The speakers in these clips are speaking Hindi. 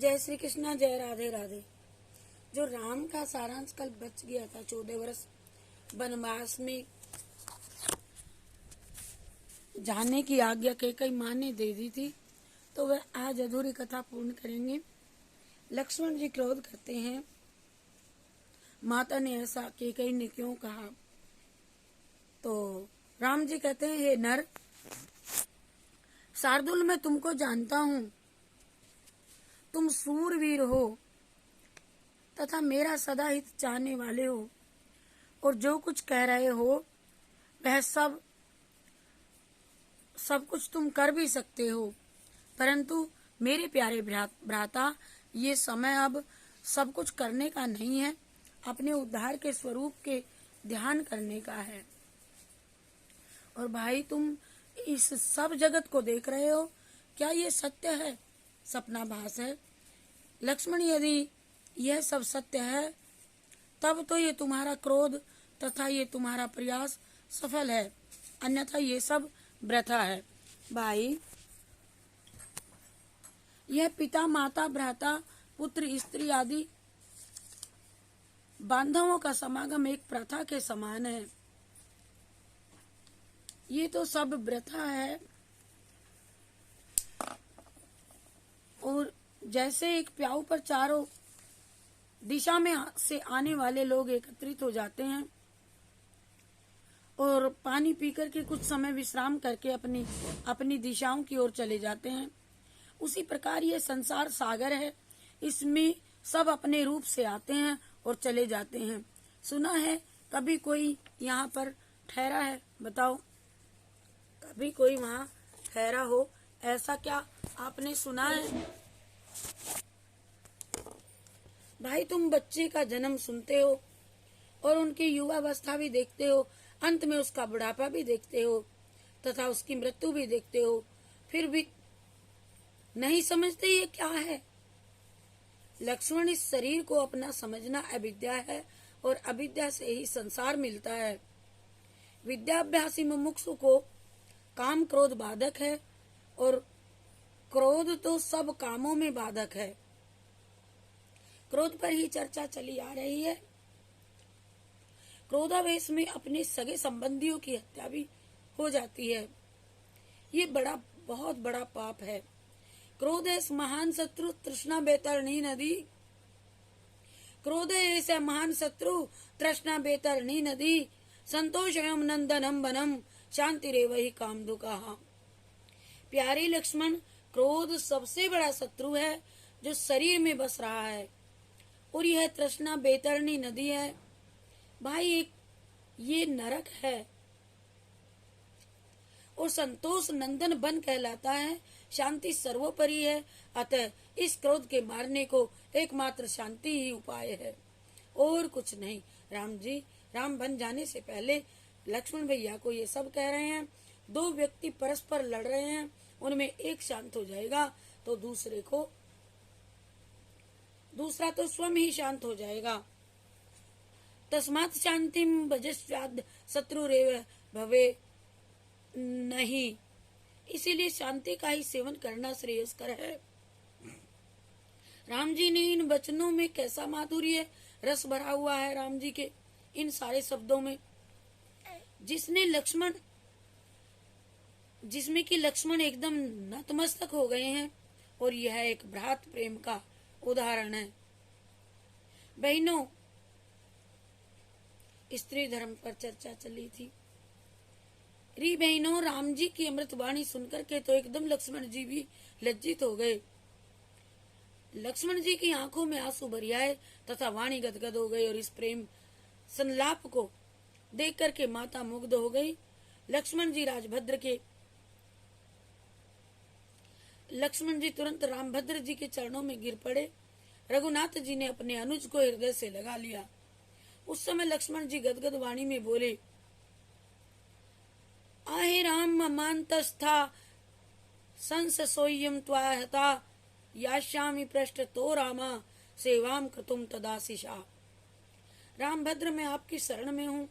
जय श्री कृष्णा, जय राधे राधे। जो राम का सारांश कल बच गया था, 14 वर्ष वनवास में जाने की आज्ञा कैकेयी माँ ने दे दी थी, तो वह आज अधूरी कथा पूर्ण करेंगे। लक्ष्मण जी क्रोध करते हैं, माता ने ऐसा कैकेयी ने क्यों कहा। तो राम जी कहते हैं, हे नर, शार्दुल मैं तुमको जानता हूँ, तुम सूरवीर हो तथा मेरा सदा हित चाहने वाले हो, और जो कुछ कह रहे हो वह सब कुछ तुम कर भी सकते हो, परंतु मेरे प्यारे भ्राता, ये समय अब सब कुछ करने का नहीं है, अपने उद्धार के स्वरूप के ध्यान करने का है। और भाई, तुम इस सब जगत को देख रहे हो, क्या ये सत्य है, सपना भास है? लक्ष्मण, यदि यह सब सत्य है तब तो ये तुम्हारा क्रोध तथा ये तुम्हारा प्रयास सफल है, अन्यथा ये सब वृथा है। भाई, यह पिता माता भ्राता पुत्र स्त्री आदि बांधवों का समागम एक प्रथा के समान है। ये तो सब वृथा है। और जैसे एक प्याऊ पर चारों दिशा में से आने वाले लोग एकत्रित हो जाते हैं और पानी पीकर के कुछ समय विश्राम करके अपनी दिशाओं की ओर चले जाते हैं, उसी प्रकार ये संसार सागर है, इसमें सब अपने रूप से आते हैं और चले जाते हैं। सुना है कभी कोई यहाँ पर ठहरा है? बताओ, कभी कोई वहाँ ठहरा हो? ऐसा क्या आपने सुना है? भाई, तुम बच्चे का जन्म सुनते हो और उनकी युवावस्था भी देखते हो, अंत में उसका बुढ़ापा भी देखते हो तथा उसकी मृत्यु भी देखते हो, फिर भी नहीं समझते ये क्या है। लक्ष्मण, इस शरीर को अपना समझना अविद्या है और अविद्या से ही संसार मिलता है। विद्याभ्यासी मुमुक्षु को काम क्रोध बाधक है, और क्रोध तो सब कामों में बाधक है। क्रोध पर ही चर्चा चली आ रही है। क्रोधावेश में अपने सगे संबंधियों की हत्या भी हो जाती है। ये बहुत बड़ा पाप है। क्रोध है महान शत्रु, तृष्णा बेतरणी नदी। क्रोध है ऐसा महान शत्रु, तृष्णा बेतरणी नदी। संतोषम नंदनम वनम, शांति रे वही काम दुकाहा। प्यारे लक्ष्मण, क्रोध सबसे बड़ा शत्रु है जो शरीर में बस रहा है, और यह तृष्णा बेतरणी नदी है। भाई, ये नरक है, और संतोष नंदन वन कहलाता है। शांति सर्वोपरि है, अतः इस क्रोध के मारने को एकमात्र शांति ही उपाय है, और कुछ नहीं। राम जी, राम बन जाने से पहले लक्ष्मण भैया को ये सब कह रहे हैं। दो व्यक्ति परस्पर लड़ रहे हैं, उनमें एक शांत हो जाएगा तो दूसरा तो स्वयं ही शांत हो जाएगा। तस्मात् शांतिम भजस्वाद शत्रुरेव भवे नहीं। इसीलिए शांति का ही सेवन करना श्रेयस्कर है। राम जी ने इन वचनों में कैसा माधुर्य रस भरा हुआ है। राम जी के इन सारे शब्दों में जिसमें कि लक्ष्मण एकदम नतमस्तक हो गए हैं, और यह एक भ्रात प्रेम का उदाहरण है। बहनों, स्त्री धर्म पर चर्चा चली थी। री बहनों, राम जी की अमृतवाणी सुनकर के तो एकदम लक्ष्मण जी भी लज्जित हो गए। लक्ष्मण जी की आंखों में आंसू भर आए तथा वाणी गदगद हो गई, और इस प्रेम संलाप को देख करके माता मुग्ध हो गई। लक्ष्मण जी तुरंत रामभद्र जी के चरणों में गिर पड़े। रघुनाथ जी ने अपने अनुज को हृदय से लगा लिया। उस समय लक्ष्मण जी गदगद वाणी में बोले, आहे राम ममांतस्था संससोयम त्वाहता, यास्यामि पृष्ठ तो रामा सेवाम कृतुम तदाशिषा। रामभद्र, मैं आपकी शरण में हूँ,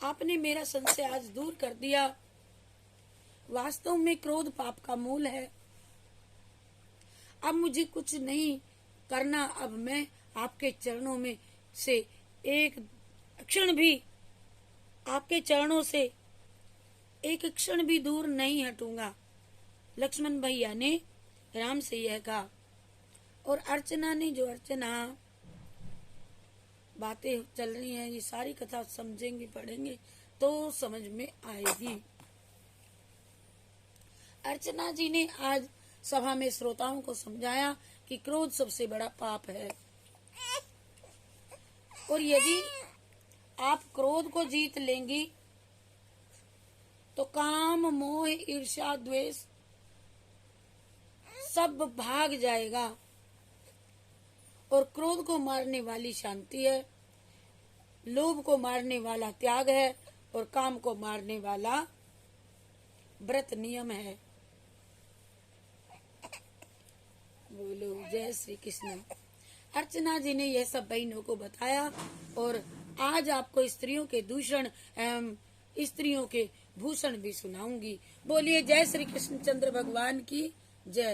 आपने मेरा संशय आज दूर कर दिया। वास्तव में क्रोध पाप का मूल है। अब मुझे कुछ नहीं करना, अब मैं आपके चरणों में से एक क्षण भी, आपके चरणों से एक क्षण भी दूर नहीं हटूंगा। लक्ष्मण भैया ने राम से यह कहा। और अर्चना ने, जो अर्चना बातें चल रही हैं, ये सारी कथा समझेंगे पढ़ेंगे तो समझ में आएगी। अर्चना जी ने आज सभा में श्रोताओं को समझाया कि क्रोध सबसे बड़ा पाप है, और यदि आप क्रोध को जीत लेंगी तो काम, मोह, ईर्ष्या, द्वेष सब भाग जाएगा। और क्रोध को मारने वाली शांति है, लोभ को मारने वाला त्याग है, और काम को मारने वाला व्रत नियम है। बोलो जय श्री कृष्ण। अर्चना जी ने यह सब बहनों को बताया, और आज आपको स्त्रियों के दूषण एवं स्त्रियों के भूषण भी सुनाऊंगी। बोलिए जय श्री कृष्ण चंद्र भगवान की जय।